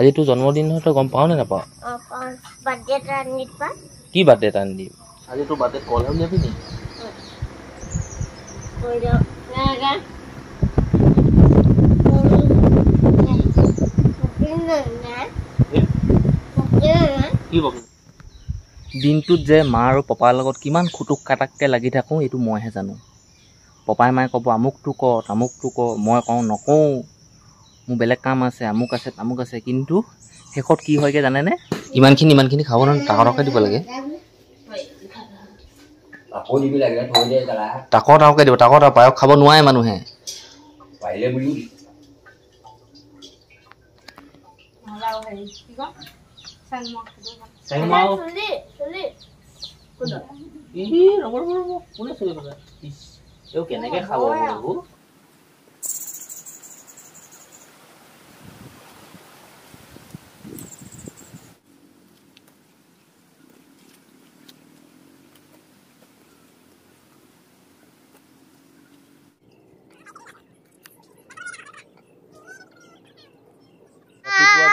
আজি তোৰ জন্মদিন নহয়, তই গম পাও নে নাপাও? কি বাৰ্থডে এটা আনি দিবি? আজি তোৰ বাৰ্থডে কল হৈ যাবি নি? দিনটোত যে মা আৰু পাপাৰ লগত কিমান খুটুক কাটাককৈ লাগি থাকোঁ এইটো মইহে জানো। পাপাই মায়ে ক'ব আমুকটো ক তামুকটো ক, মই কওঁ নকওঁ, মোৰ বেলেগ কাম আছে, আমুক আছে তামুক আছে। কিন্তু শেষত কি হয়গৈ জানেনে? ইমানখিনি খাব নহয়, টাকৰকে দিব লাগে। টাকৰকে দিব, টাকৰ পায়স খাব নোৱাৰে মানুহে। কেনেকে খাব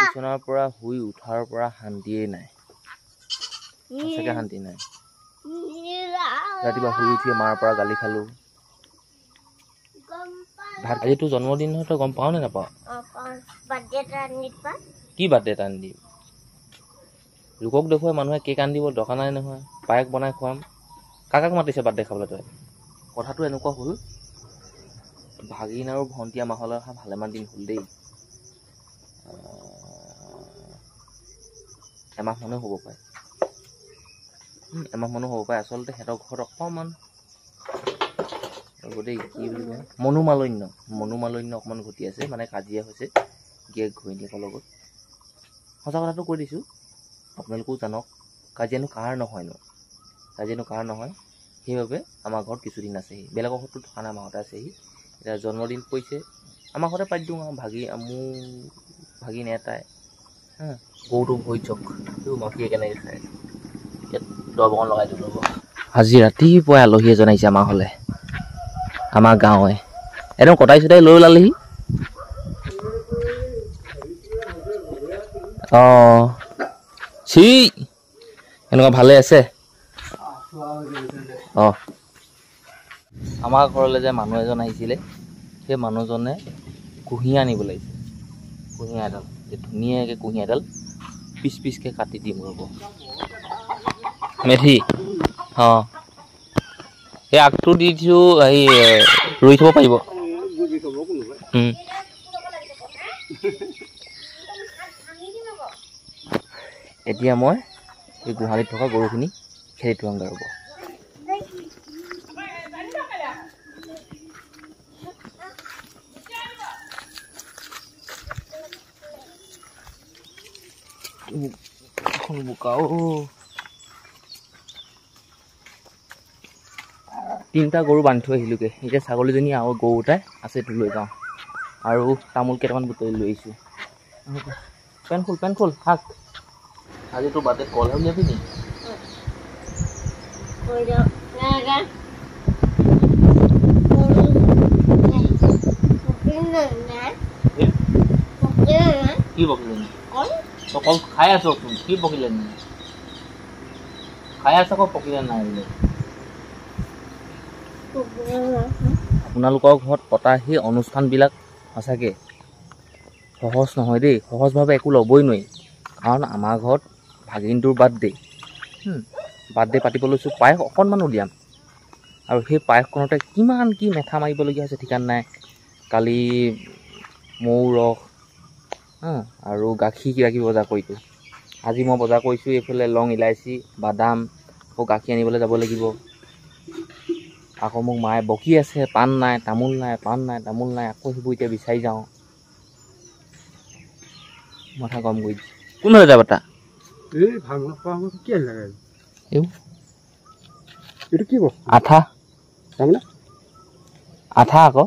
বিচনাৰ পৰা শুই উঠাৰ পৰা শান্তিয়ে নাই, সঁচাকে শান্তি নাই। ৰাতিপুৱা শুই উঠি মাৰ পৰা গালি খালো। আজি তোৰ জন্মদিন নহয়, তই গম পাও নে নাপাও? কি বাৰ্থডে এটা আনি দিবি? লোকক দেখুৱাই মানুহে কেক আনি দিব দৰকাৰ নাই নহয়, পায়স বনাই খুৱাম। কাক মাতিছে বাৰ্থডে খাবলৈ তই? কথাটো এনেকুৱা হ'ল, ভাগিন আৰু ভণ্টি আমাৰ ঘৰলৈ অহা ভালেমান দিন হ'ল দেই। এমাহ মানুহ হ'ব পাৰে, আচলতে সিহঁতৰ ঘৰত অকণমান দেই কি বুলি কয় মনোমালন্য অকণমান ঘটি আছে, মানে কাজিয়া হৈছে গিয়েক ঘৈণীয়েকৰ লগত। সঁচা কথাটো কৈ দিছোঁ, আপোনালোকেও জানক কাজিয়ানো কাৰ নহয়। সেইবাবে আমাৰ ঘৰত কিছুদিন আছেহি, বেলেগৰ ঘৰতো থকা নাই, আমাৰ ঘৰতে আছেহি। এতিয়া জন্মদিন পৰিছে, আমাৰ ঘৰতে পাতি দিওঁ আৰু মোৰ ভাগিন এটাই গৰুটো ভৰি চক মাখিয়ে কেনেকৈ খায়, ইয়াত দৰৱ অকণ লগাই দিওঁ ৰ'ব। আজি ৰাতিপুৱাই আলহী এজন আহিছে আমাৰ ঘৰলৈ, আমাৰ গাঁৱে একদম কটাই চটাই লৈ ওলালেহি। চি এনেকুৱা ভালে আছে? আমাৰ ঘৰলৈ যে মানুহ এজন আহিছিলে, সেই মানুহজনে কুঁহিয়াৰ আনিব লাগিছে। কুঁহিয়াৰ এডাল ধুনীয়াকৈ কুঁহিয়াৰ এডাল পিচকৈ কাটি দিম ৰ'ব। মেথি এই আগটো দি দিছোঁ, হেৰি ৰুই থ'ব পাৰিব। এতিয়া মই এই গোহালিত থকা গৰুখিনি খেদি থওঁগৈ ৰ'ব। তিনিটা গৰু বান্ধি থৈ আহিলোগৈ। এতিয়া ছাগলীজনী আৰু গৰু এটাই আছে, এইটো লৈ যাওঁ। আৰু তামোল কেইটামান বুটলি লৈ আহিছোঁ। পেন ফুল শাক। আজি তোৰ বাৰ্থডে কল হৈ যাবি নি? কি পকিলে তই কল খাই আছ? কি পকিলে নি? খাই আছ আকৌ পকিলে নাই বোলে। আপোনালোকৰ ঘৰত পতা সেই অনুষ্ঠানবিলাক সঁচাকৈ সহজ নহয় দেই, সহজভাৱে একো ল'বই নোৱাৰি। কাৰণ আমাৰ ঘৰত ভাগিনটোৰ বাৰ্থডে পাতিব লৈছোঁ, পায়স অকণমান উলিয়াম। আৰু সেই পায়সকণতে কিমান কি মেথা মাৰিবলগীয়া হৈছে ঠিকান নাই। কালি মৌ ৰস আৰু গাখীৰ কিবাকিবি বজাৰ কৰিছোঁ। আজি মই বজাৰ কৰিছোঁ এইফালে লং ইলাচি বাদাম, আকৌ গাখীৰ আনিবলৈ যাব লাগিব। আকৌ মোক মায়ে বকি আছে, পাণ নাই তামোল নাই। আকৌ সেইবোৰ এতিয়া বিচাৰি যাওঁ, মাথা গৰম কৰি দিছে। কোন হৈ যাব তা আঠা আকৌ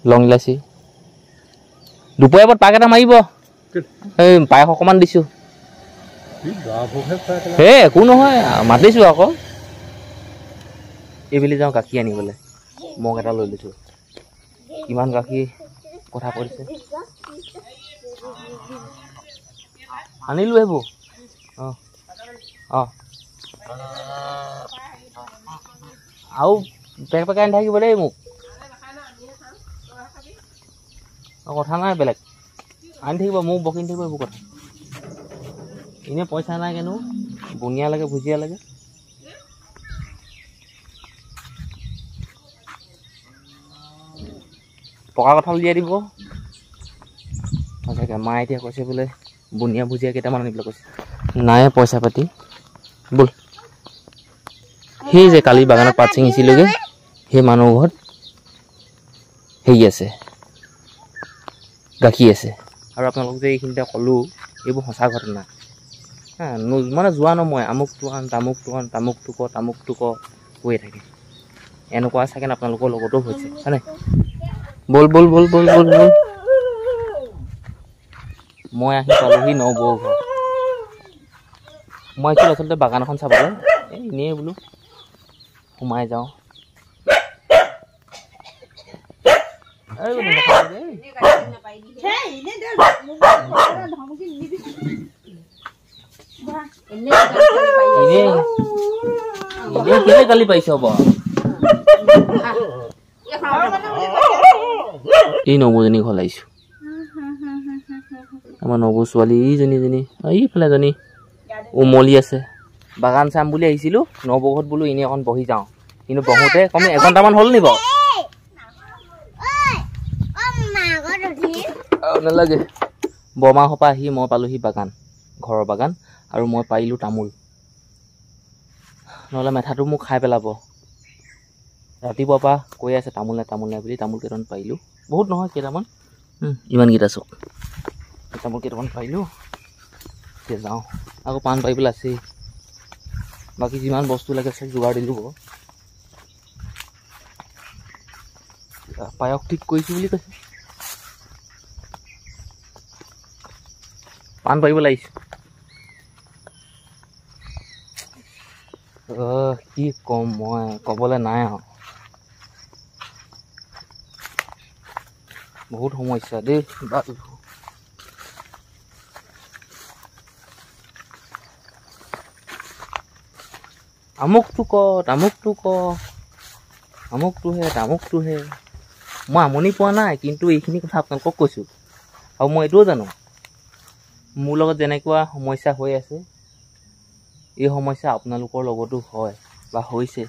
লং ইলাচি দুপৰীয়া পৰত পাক এটা মাৰিব। এই পায়স অকণমান দিছোঁ, একো নহয়, মাতিছোঁ আকৌ। এইবেলি যাওঁ গাখীৰ আনিবলৈ, মগ এটা লৈ লৈছোঁ। কিমান গাখীৰ কথা কৈছে। আনিলো এইবোৰ অঁ অঁ আৰু পেক পেকাই আনি থাকিব দেই মোক কথা নাই বেলেগ আনি থাকিব মোক বকি থাকিব এইবোৰ কথা এনেই পইচা নাই কেনো বুনিয়া লাগে ভুজিয়া লাগে পকা কঁঠাল দিয়া দিব সঁচাকৈ মায়ে এতিয়া কৈছে বোলে বুনিয়া ভুজিয়া কেইটামান আনিবলৈ কৈছে নাই পইচা পাতি ব'ল সেই যে কালি বাগানত পাত ছিঙিছিলোগৈ সেই মানুহ ঘৰত হেৰি আছে গাখীৰ আছে আৰু আপোনালোক যে এইখিনিতে ক'লোঁ এইবোৰ সঁচা ঘটনা মানে যোৱা নময় আমুকটো আন তামুকটো আন তামুকটো ক কৈয়ে থাকে এনেকুৱা চাগে আপোনালোকৰ লগতো হৈছে হয়নে ব'ল ব'ল ব'ল ব'ল ব'ল ব'ল মই আহি পালোহি নবৌ ঘৰ মই আহিছিলোঁ আচলতে বাগান এখন চাবলৈ এনেই বোলো সোমাই যাওঁ কেলে গালি পাইছ হ'ব এই নবৌজনী ঘৰ লাগিছোঁ আমাৰ নবৌ ছোৱালী ইজনী এইফালে এজনী উমলি আছে বাগান চাম বুলি আহিছিলোঁ নবৌ ঘৰত বোলো এনেই অকণ বহি যাওঁ কিন্তু বহোঁতে কমে এঘণ্টামান হ'ল নি বাৰু নালাগে বৰমাহঁৰ পৰা আহি মই পালোহি বাগান ঘৰৰ বাগান আৰু মই পাৰিলোঁ তামোল নহ'লে মেথাটো মোক খাই পেলাব ৰাতিপুৱাৰ পৰা কৈ আছে তামোল নাই বুলি তামোল কেইটামান পাৰিলোঁ বহুত নহয় কেইটামান ইমানকেইটা চক তামোল কেইটামান পাৰিলোঁ এতিয়া যাওঁ আকৌ পাণ পাৰিবলৈ আছেই বাকী যিমান বস্তু লাগে চব যোগাৰ দিলোঁ বাৰু পায়স ঠিক কৰিছোঁ বুলি কৈছে পাণ পাৰিব লাগিছোঁ কি ক'ম মই ক'বলৈ নাই আৰু বহুত সমস্যা দেই আমুকটো ক তামুকটোহে মই আমনি পোৱা নাই কিন্তু এইখিনি কথা আপোনালোকক কৈছোঁ আৰু মই এইটোও জানো মোৰ লগত যেনেকুৱা সমস্যা হৈ আছে এই সমস্যা আপোনালোকৰ লগতো হয় বা হৈছে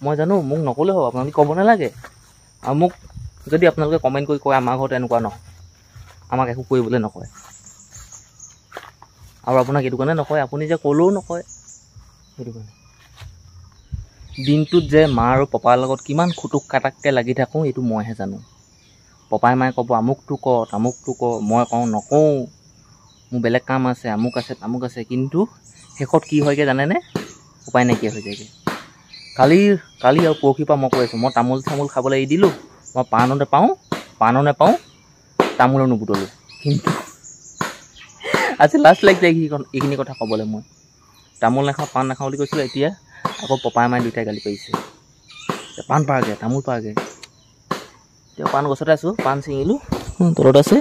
মই জানো মোক নক'লেও হ'ব আপোনালোকে ক'ব নালাগে আৰু মোক যদি আপোনালোকে কমেণ্ট কৰি কয় আমাৰ ঘৰত এনেকুৱা নহয় আমাক একো কৰিবলৈ নকয় আৰু আপোনাক এইটো কাৰণে নকয় আপুনি যে ক'লেও নকয় সেইটো কাৰণে দিনটোত যে মা আৰু পাপাৰ লগত কিমান খুটুক কাটাককৈ লাগি থাকোঁ এইটো মইহে জানো পাপাই মায়ে ক'ব আমুকটো ক তামুকটো ক মই কওঁ নকওঁ মোৰ বেলেগ কাম আছে আমুক আছে তামুক আছে কিন্তু শেষত কি হয়গৈ জানেনে উপায় নাইকিয়া হৈ যায়গৈ কালি আৰু পৰহিৰ পৰা মই কৈ আছোঁ মই তামোল খাবলৈ এৰি দিলোঁ মই পাণো নেপাওঁ তামোলো নুবুটলোঁ কিন্তু আজি লাষ্ট লাগিছে এইখিনি কথা ক'বলৈ মই তামোল নাখাওঁ পাণ নাখাওঁ বুলি কৈছিলোঁ এতিয়া আকৌ পপাই মায়ে দুয়োটাই গালি পাৰিছে পাণ পাৰগৈ তামোল পাৰগৈ এতিয়া পাণ গছতে আছোঁ পাণ ছিঙিলোঁ তলত আছে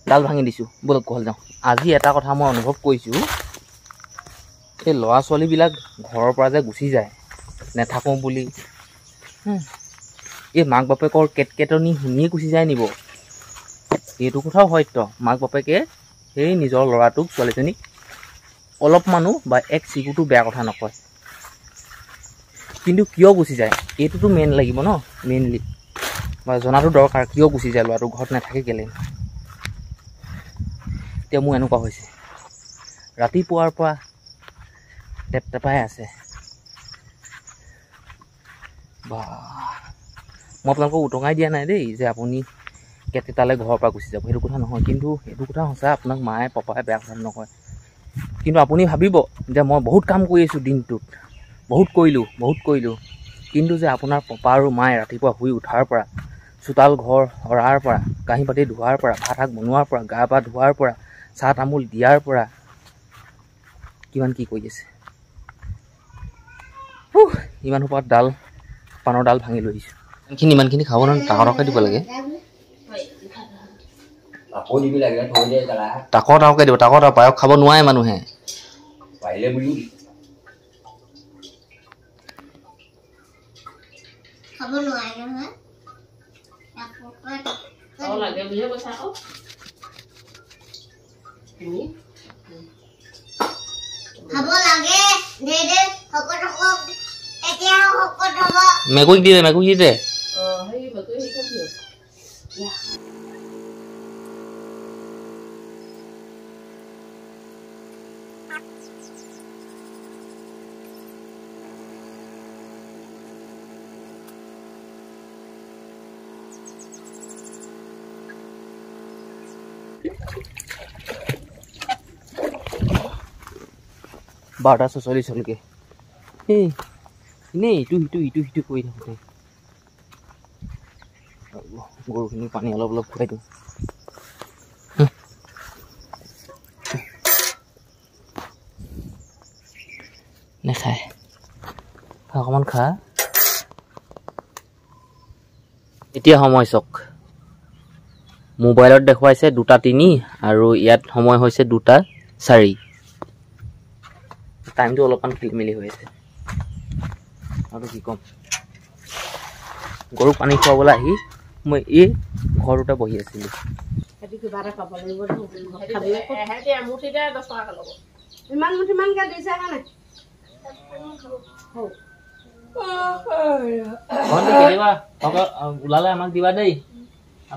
ডাল ভাঙি দিছোঁ ব'লক ঘৰলৈ যাওঁ আজি এটা কথা মই অনুভৱ কৰিছোঁ এই ল'ৰা ছোৱালীবিলাক ঘৰৰ পৰা যে গুচি যায় নেথাকোঁ বুলি এই মাক বাপেকৰ কেটকেটনি শুনিয়ে গুচি যায় নিব এইটো কথাও সত্য মাক বাপেকে সেই নিজৰ ল'ৰাটোক ছোৱালীজনীক অলপমানো বা এক চিকুটো বেয়া কথা নকয় কিন্তু কিয় গুচি যায় এইটোতো মেইন লাগিব ন মেইনলি বা জনাটো দৰকাৰ কিয় গুচি যায় ল'ৰাটো ঘৰত নাথাকে কেলৈ এতিয়া মোৰ এনেকুৱা হৈছে ৰাতিপুৱাৰ পৰা টেপটেপাই আছে বা মই আপোনালোকক উটঙাই দিয়া নাই দেই যে আপুনি কেটেটালৈ ঘৰৰ পৰা গুচি যাব সেইটো কথা নহয় কিন্তু এইটো কথা সঁচা আপোনাক মায়ে পাপাই বেয়া কথা নকয় কিন্তু আপুনি ভাবিব যে মই বহুত কাম কৰি আছোঁ দিনটোত বহুত কৰিলোঁ কিন্তু যে আপোনাৰ পাপা আৰু মায়ে ৰাতিপুৱা শুই উঠাৰ পৰা চোতাল ঘৰ সৰাৰ পৰা কাঁহী বাতি ধোৱাৰ পৰা ভাত শাক বনোৱাৰ পৰা গা পা ধোৱাৰ পৰা চাহ তামোল দিয়াৰ পৰা কিমান কি কৰি আছে ইমান সোপাত পাণৰ ডাল ভাঙি লৈ আহিছোঁ ইমানখিনি খাব নহয় টাকৰকৈ দিব লাগে আপনি বি লাগে থৈ দে তালা তাকত আওকে দিব তাকত পায়স খাব নোৱাৰে মানুহে পাইলে বুলিও খাব নোৱাৰে নহয় Kau lagi punya bahasa apa? Ini. খাব লাগে দে দে শকত হওক এতিয়া শকত হ'ব মেকুৰীক দি দে Hai betul ini kan dia. Ya. বাৰটা ৪৬ হলগে এনেই ইটো কৰি থাকোঁতে গৰুখিনি পানী অলপ খুৱাই দিওঁ নেখায় অকণমান খা এতিয়া সময় চাওক মোবাইলত দেখুৱাইছে 2:03 আৰু ইয়াত সময় হৈছে 2:04 টাইমটো অলপমান খেলিমেলি হৈ আছে আৰু কি ক'ম গৰু পানী খুৱাবলৈ আহি মই এই ঘৰতে বহি আছিলোঁ Jadi kebara kapal ini baru. Jadi muti dia 10 টাকা ল'ব ইমান কে দিছে কাৰণে কেতিয়াবা ওলালে আমাক দিবা দেই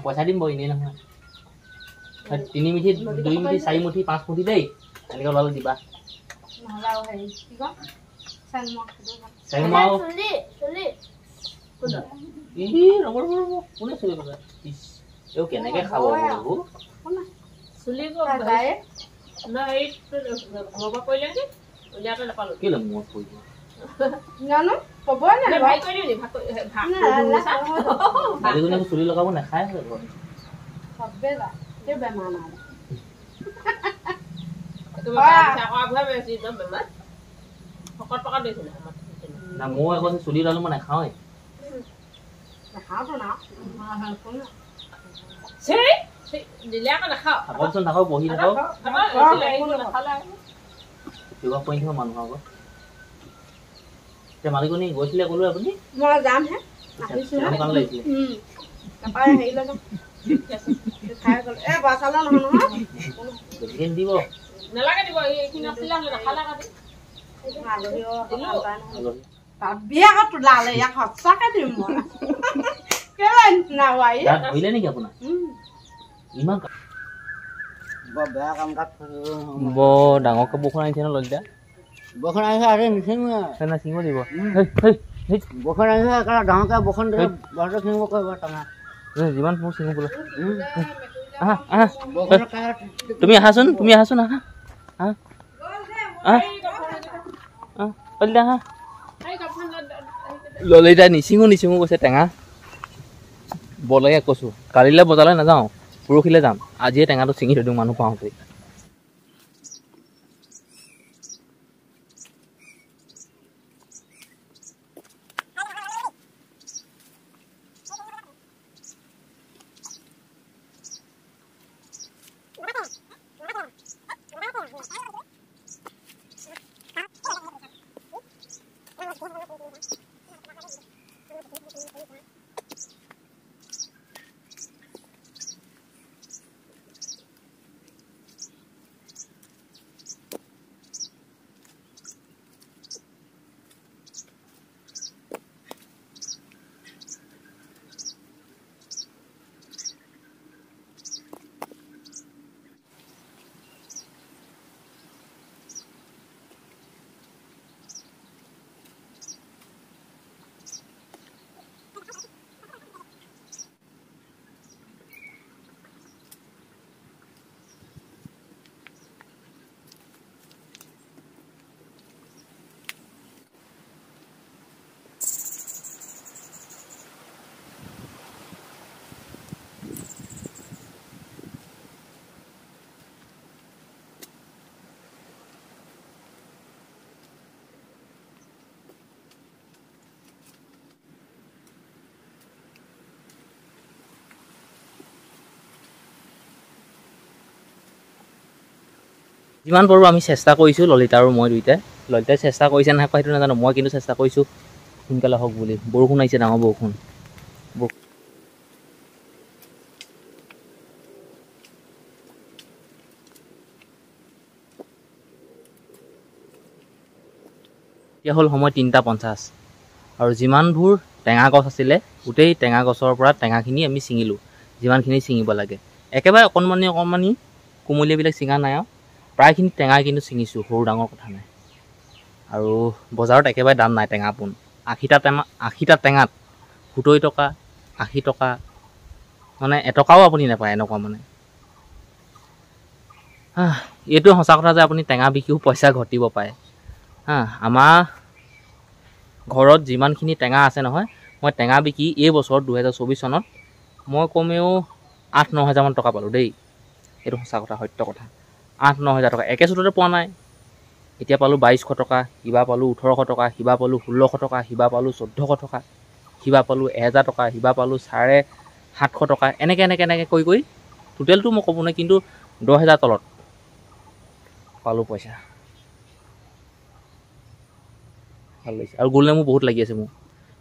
পইচা দিম বাৰু এনেই নহয় 3 মুঠি 2 মুঠি 4 মুঠি 5 মুঠি দেই এনেকৈ ওলালে দিবা নহলাও হেৰি কি কয় চেংমাও চলি ৰ'ব কোনে চলি কথা এও কেনেকৈ খাব বাৰু চুলি গ'ল না এই ঘৰৰ কৰিলে কি উলিয়াতে নাপালো কেলৈ মূৰত পৰিব জানো ক'বই না নাই ভাই কৰি দিও ভাত আজিজনীয়ে চুলি লগাব নাখায় সবে যা তে বেমাৰ নাই তুমি বাচ্চা কোৱা ভয় বেছি একদম বেমাৰ ফকট পকট দিছিল না মই আকৌ চুলি ল'লে মই নাখাওঁৱেই নাখাওঁতো না সেই দিলে আকৌ নাখাওঁ থাককচোন থাকক বহি থাকক কিবা পইণ্ট হয় মানুহৰ আগত এতিয়া মালিকনী গৈছিলে ক'লো আপুনি মই যাম হে আহিছোঁ দোকান লাগিছিলে তাৰপৰা হেৰি লৈ যাম খাই গ'ল বাচালে নহয় বেছিকৈ দিব নালাগে দিব এইখিনি আছিলে নাখালে কাটি ভাবি আকৌ তোলালে ইয়াক সঁচাকে দিম মই কেলে নাৱাই তাত ধৰিলে নেকি আপোনাৰ ইমান বেয়া কাম তাত বৰ ডাঙৰকৈ বৰষুণ আহিছে ন ললিতা বৰষুণ আহিছে আৰু নিচিঙ চিঙিব দিব বৰষুণ আহিছে একেবাৰে ডাঙৰকৈ বৰষুণ দিলে বাৰটো ছিঙিব কৰিব টেঙা যিমান পাৰোঁ ছিঙো বোলে বৰষুণ তুমি আহাচোন আহা ললিতা আহা ললিতা নিচিঙো কৈছে টেঙা বলগীয়া কৈছোঁ কালিলৈ বজাৰলৈ নাযাওঁ পৰহিলৈ যাম আজিয়ে টেঙাটো ছিঙি থৈ দিওঁ মানুহ পাওঁতে যিমান পাৰোঁ আমি চেষ্টা কৰিছোঁ, ললিতা আৰু মই দুয়োটাই। ললিতাই চেষ্টা কৰিছে নাই কৰা সেইটো নাজানো, মই কিন্তু চেষ্টা কৰিছোঁ সোনকালে হওক বুলি। বৰষুণ আহিছে, ডাঙৰ বৰষুণ। এতিয়া হ'ল সময় 3:50 আৰু যিমানবোৰ টেঙা গছ আছিলে গোটেই টেঙা গছৰ পৰা টেঙাখিনি আমি ছিঙিলোঁ, যিমানখিনি ছিঙিব লাগে। একেবাৰে অকণমানি কুমলীয়াবিলাক ছিঙা নাই আৰু প্ৰায়খিনি টেঙা কিন্তু ছিঙিছোঁ, সৰু ডাঙৰ কথা নাই। আৰু বজাৰত একেবাৰে দাম নাই টেঙা পোন। 80টা টেঙাত 70 টকা 80 টকা, মানে এটকাও আপুনি নাপায় এনেকুৱা মানে। এইটো সঁচা কথা যে আপুনি টেঙা বিকিও পইচা ঘটিব পাৰে। আমাৰ ঘৰত যিমানখিনি টেঙা আছে নহয়, মই টেঙা বিকি এই বছৰত 2024 চনত মই কমেও 8-9 হাজাৰমান টকা পালোঁ দেই। এইটো সঁচা কথা, সত্য কথা। 8-9 হাজাৰ টকা একে চুটতে পোৱা নাই। এতিয়া পালোঁ 2200 টকা, সিবা পালোঁ 1800 টকা, সিবা পালোঁ 1600 টকা, সিবা পালোঁ 1400 টকা, সিবা পালোঁ 1000 টকা, সিবা পালোঁ 750 টকা। এনেকৈ কৰি টোটেলটো মই ক'ব নাই, কিন্তু 10,000 তলত পালোঁ পইচা। ভাল লাগিছে। আৰু গোল নেমু বহুত লাগি আছে মোৰ,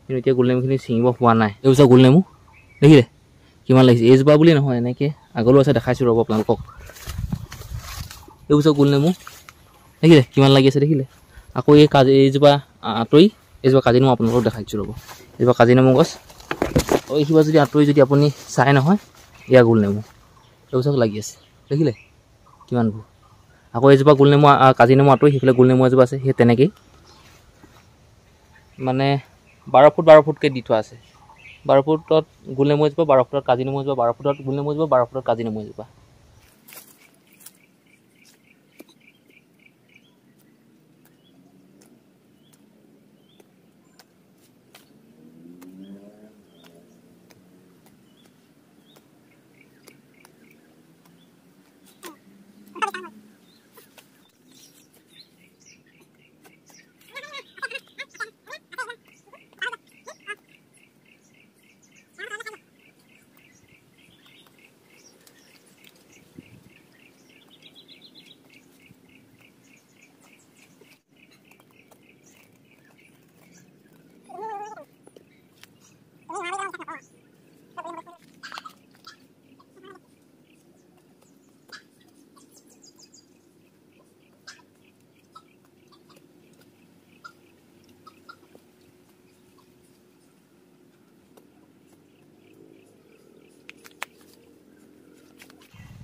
কিন্তু এতিয়া গোল নেমুখিনি ছিঙিব পোৱা নাই। এইবোৰ গোল নেমু দেখিলে কিমান লাগিছে। এইজোপা বুলি নহয়, এনেকৈ আগলৈও আছে, দেখাইছোঁ ৰ'ব আপোনালোকক। এইবোৰ গোল নেমু দেখিলে কিমান লাগি আছে, দেখিলে। আকৌ এইজোপা আঁতৰি এইজোপা কাজি নেমু আপোনালোকক দেখাইছোঁ ৰ'ব। এইজোপা কাজি নেমু গছ, এইজোপা যদি আঁতৰি যদি আপুনি চাই নহয়, এয়া গোল নেমু। এইবোৰ লাগি আছে, দেখিলে কিমানবোৰ। আকৌ এইজোপা গোল নেমু কাজি নেমু আঁতৰি সেইফালে গোল নেমু এজোপা আছে, সেই তেনেকেই মানে 12 ফুটকৈ দি থোৱা আছে। 12 ফুটত গোল নেমু এজোপা, 12 ফুটত কাজি নেমু এজোপা, 12 ফুটত গোল নেমু এজোপা, 12 ফুটত কাজি নেমু এজোপা।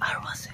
আৰু আছে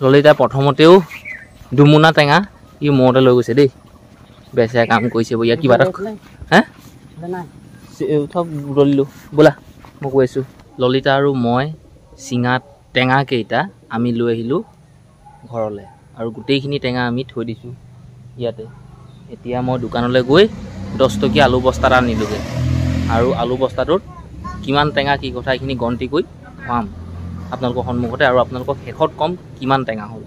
ললিতা প্ৰথমতেও দুমোনা টেঙা ই মূৰতে লৈ গৈছে দেই। বেচেৰা কাম কৰিছে ইয়াত কিবা এটা। উঠক দলিলোঁ বোলা, মই কৈ আছোঁ। ললিতা আৰু মই চিঙা টেঙাকেইটা আমি লৈ আহিলোঁ ঘৰলৈ, আৰু গোটেইখিনি টেঙা আমি থৈ দিছোঁ ইয়াতে। এতিয়া মই দোকানলৈ গৈ 10 টকীয়া আলু বস্তা এটা আনিলোগৈ, আৰু আলু বস্তাটোত কিমান টেঙা কি কথা এইখিনি গন্তি কৰি খুৱাম আপোনালোকৰ সন্মুখতে, আৰু আপোনালোকক শেষত ক'ম কিমান টেঙা হ'ল।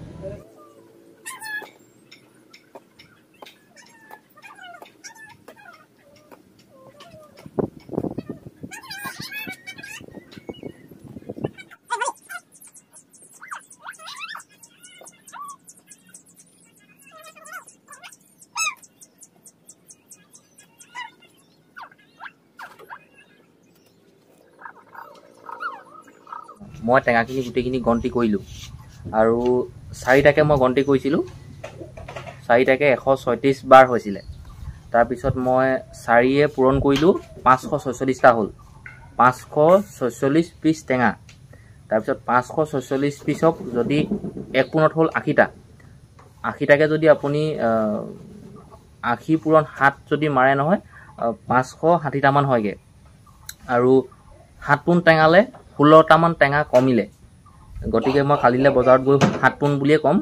মই টেঙাখিনি গোটেইখিনি গন্তি কৰিলোঁ, আৰু 4টাকৈ মই গন্তি কৰিছিলোঁ। 4টাকৈ 136 বাৰ হৈছিলে। তাৰপিছত মই 4য়ে পূৰণ কৰিলোঁ, 546টা হ'ল। 546 পিচ টেঙা তাৰপিছত 546 পিছক যদি 1 পোনত হ'ল 80টা 80টাকে যদি আপুনি 80 পূৰণ 7 যদি মাৰে নহয় 560টা মান হয়গে আৰু 7 পোন টেঙালে 16টা মান টেঙা কমিলে গতিকে মই কালিলে বজাৰত গৈ 7 পোন বুলিয়ে কম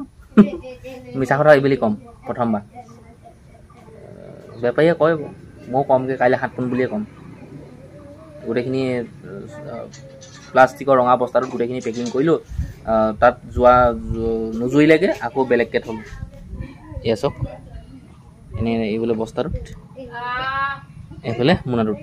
মিছা কথা এইবুলি কম প্ৰথমবাৰ বেপাৰীয়ে কয় মই কমকে কাইলে 7 পোন বুলিয়ে কম গোটেইখিনি প্লাষ্টিকৰ ৰঙা বস্তাটোত গোটেইখিনি পেকিং কৰিলোঁ তাত যোৱা নুজুৰিলেগে আকৌ বেলেগকে থ'লোঁ এয়া চাওক এনে এইবোলে বস্তাটোত এইফালে মোনাটোত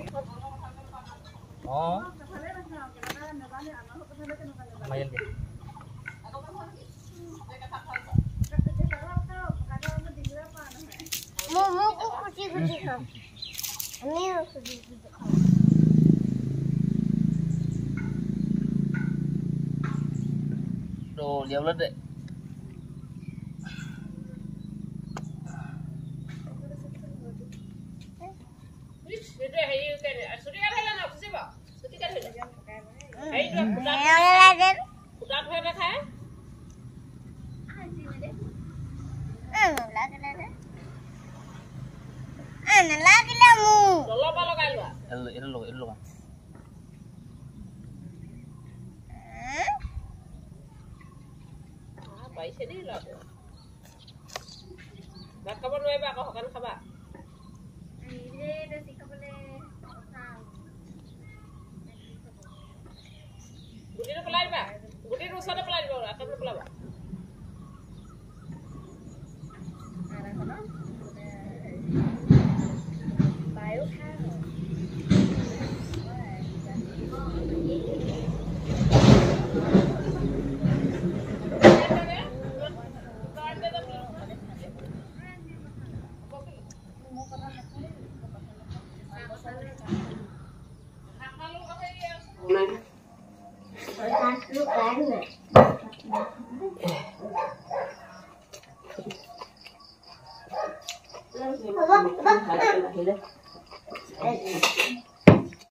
মোকো খুচি খুচি খাওঁ আমিও খুচি খুচি খাওঁ তো উলিয়াবলৈ দে ভাত খাব নোৱাৰিবা আকৌ সকান খাবা গুটিটো পেলাই দিবা গুটিটো ওচৰতে পেলাই দিব আঁতৰত পেলাবা Baba,